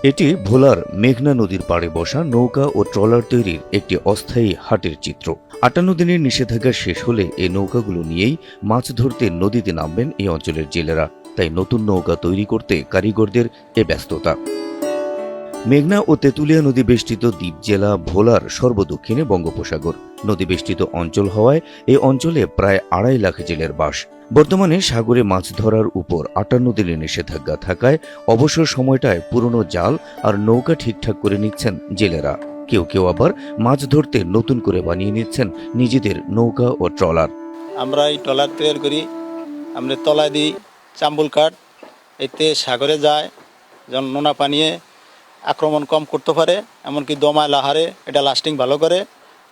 এটি ভোলার মেঘনা নদীর পাড়ে বসা নৌকা ও ট্রলার তৈরির একটি অস্থায়ী হাটের চিত্র। ৫৮ দিনের নিষেধাজ্ঞা শেষ হলে এই নৌকাগুলো নিয়েই মাছ ধরতে নদীতে নামবেন এই অঞ্চলের জেলেরা। তাই নতুন নৌকা তৈরি করতে কারিগরদের এ ব্যস্ততা। মেঘনা ও তেঁতুলিয়া নদী বেষ্টিত দ্বীপ জেলা ভোলার সর্বদক্ষিণে বঙ্গোপসাগর। নদী বেষ্টিত অঞ্চল হওয়ায় এই অঞ্চলে প্রায় ২.৫ লাখ জেলের বাস। বর্তমানে সাগরে মাছ ধরার উপর ৫৮ দিনের নিষেধাজ্ঞা থাকায় অবসর সময়টায় পুরনো জাল আর নৌকা ঠিকঠাক করে নিচ্ছেন জেলেরা। কেউ কেউ আবার মাছ ধরতে নতুন করে বানিয়ে নিচ্ছেন নিজেদের নৌকা ও ট্রলার। আমরা এই ট্রলার তৈরি করি, আমরা তলায় দিই চাম্বুল কাঠ, এতে সাগরে যায় যেন নোনা পানিয়ে আক্রমণ কম করতে পারে, এমনকি দমায় লাহারে এটা লাস্টিং ভালো করে।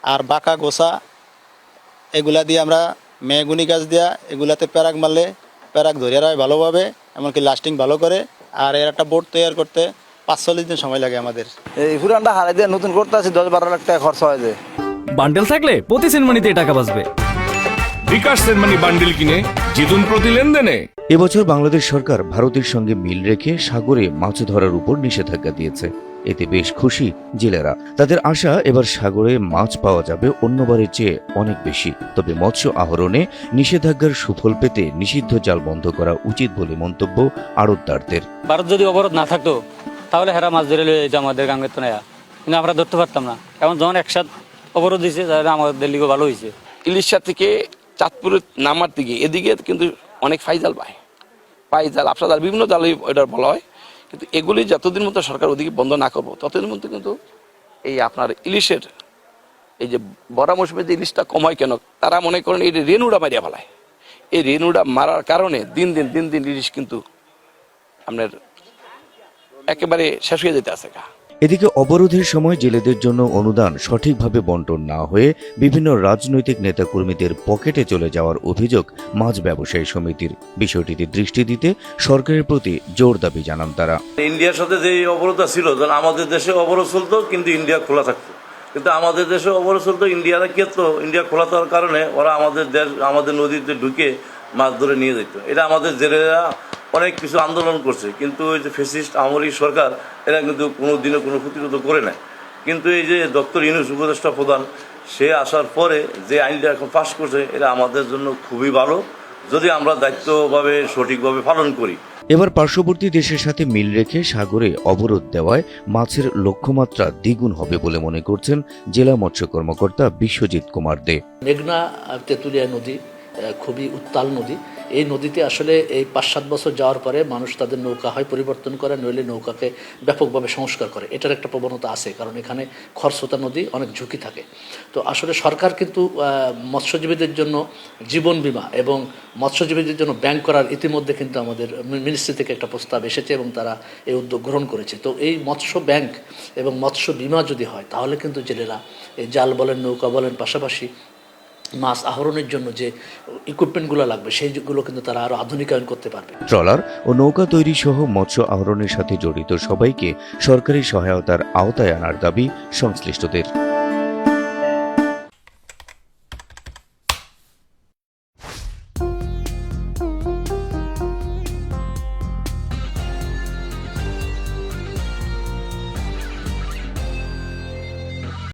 আর বাঁকা গোসা এগুলা দিয়ে আমরা মেগুনি গাছ দেওয়া এগুলাতে প্যারাক মারলে প্যারাক ধরে রায় ভালোভাবে, এমনকি লাস্টিং ভালো করে। আর এর একটা বোট তৈরি করতে ৪৫ দিন সময় লাগে আমাদের। এই পুরানটা হারাই দিয়ে নতুন করতে আছে ১০-১২ লাখ টাকা খরচ হয়ে যায়। বান্ডেল থাকলে প্রতি সেনমানিতে টাকা বাঁচবে। বিকাশ সেনমানি বান্ডেল কিনে জিতুন প্রতি লেনদেনে। এবছর বাংলাদেশ সরকার ভারতের সঙ্গে মিল রেখে সাগরে মাছ ধরার উপর নিষেধাজ্ঞা দিয়েছে। এতে বেশ খুশি জেলেরা। তাদের আশা এবার সাগরে মাছ পাওয়া যাবে অন্যবারের চেয়ে অনেক বেশি। তবে মৎস্য আহরণে নিষেধাজ্ঞার সুফল পেতে নিষিদ্ধ জাল বন্ধ করা উচিত বলে মন্তব্য আড়তদারদের। ভারত যদি অবরোধ না থাকতো তাহলে হেরা মাছ ধরে লয়ে যেত আমাদের গাঙ্গের তো নেয়া, কিন্তু আমরা ধরতে পারতাম না। এখন যখন একসাথে অবরোধ দিয়েছে তাহলে আমাদের লিগও ভালো হয়েছে। ইলিশা থেকে চাঁদপুরের নামার দিকে এদিকে কিন্তু অনেক ফাইজাল পায়, পাইজাল আপসা জাল বিভিন্ন জালই এটা বলা হয়। কিন্তু এগুলি যতদিন মতো সরকার ওদিকে বন্ধ না করবো ততদিন মতো কিন্তু এই আপনার ইলিশের এই যে বড়া মৌসুমে যে ইলিশটা কম হয় কেন, তারা মনে করেন এই রেনুটা মারিয়া ফেলায়। এই রেনুটা মারার কারণে দিন দিন ইলিশ কিন্তু আপনার একেবারে শেষ হয়ে যেতে আছে। এদিকে অবরোধের সময় জেলেদের জন্য অনুদান সঠিকভাবে বন্টন না হয়ে বিভিন্ন রাজনৈতিক নেতাকর্মীদের পকেটে চলে যাওয়ার অভিযোগ মাছ ব্যবসায়ী সমিতির। বিষয়টিতে দৃষ্টি দিতে সরকারের প্রতি জোর দাবি জানান তারা। ইন্ডিয়ার সাথে যে অবরোধটা ছিল, আমাদের দেশে অবরোধ চলতো কিন্তু ইন্ডিয়া খোলা থাকতো, কিন্তু আমাদের দেশে অবরোধ চলতো ইন্ডিয়ারা কেতো, ইন্ডিয়া খোলা থাকার কারণে ওরা আমাদের দেশ আমাদের নদীতে ঢুকে মাছ ধরে নিয়ে যেত। এটা আমাদের জেলেরা অনেক কিছু আন্দোলন করছে, কিন্তু ওই যে ফ্যাসিস্ট আমলি সরকার এরা কিন্তু কোনো দিনে কোনো প্রতিরোধ করে নাই। কিন্তু এই যে ডক্টর ইউনূস উপদেষ্টা প্রধান সে আসার পরে যে আইনটা এখন পাস করছে এটা আমাদের জন্য খুবই ভালো, যদি আমরা দায়িত্বভাবে সঠিকভাবে পালন করি। এবার পার্শ্ববর্তী দেশের সাথে মিল রেখে সাগরে অবরোধ দেওয়ায় মাছের লক্ষ্যমাত্রা দ্বিগুণ হবে বলে মনে করছেন জেলা মৎস্য কর্মকর্তা বিশ্বজিৎ কুমার দে। মেঘনা তেঁতুলিয়া নদী খুবই উত্তাল নদী। এই নদীতে আসলে এই ৫-৭ বছর যাওয়ার পরে মানুষ তাদের নৌকা হয় পরিবর্তন করে, নইলে নৌকাকে ব্যাপকভাবে সংস্কার করে। এটার একটা প্রবণতা আছে, কারণ এখানে খরস্রোতা নদী, অনেক ঝুঁকি থাকে। তো আসলে সরকার কিন্তু মৎস্যজীবীদের জন্য জীবন বীমা এবং মৎস্যজীবীদের জন্য ব্যাংক করার ইতিমধ্যে কিন্তু আমাদের মিনিস্ট্রি থেকে একটা প্রস্তাব এসেছে এবং তারা এই উদ্যোগ গ্রহণ করেছে। তো এই মৎস্য ব্যাংক এবং মৎস্য বীমা যদি হয় তাহলে কিন্তু জেলেরা এই জাল বলেন, নৌকা বলেন, পাশাপাশি মাছ আহরণের জন্য যে ইকুইপমেন্টগুলো লাগবে সেইগুলো কিন্তু তারা আরো আধুনিকায়ন করতে পারবে। ট্রলার ও নৌকা তৈরি সহ মৎস্য আহরণের সাথে জড়িত সবাইকে সরকারি সহায়তার আওতায় আনার দাবি সংশ্লিষ্টদের।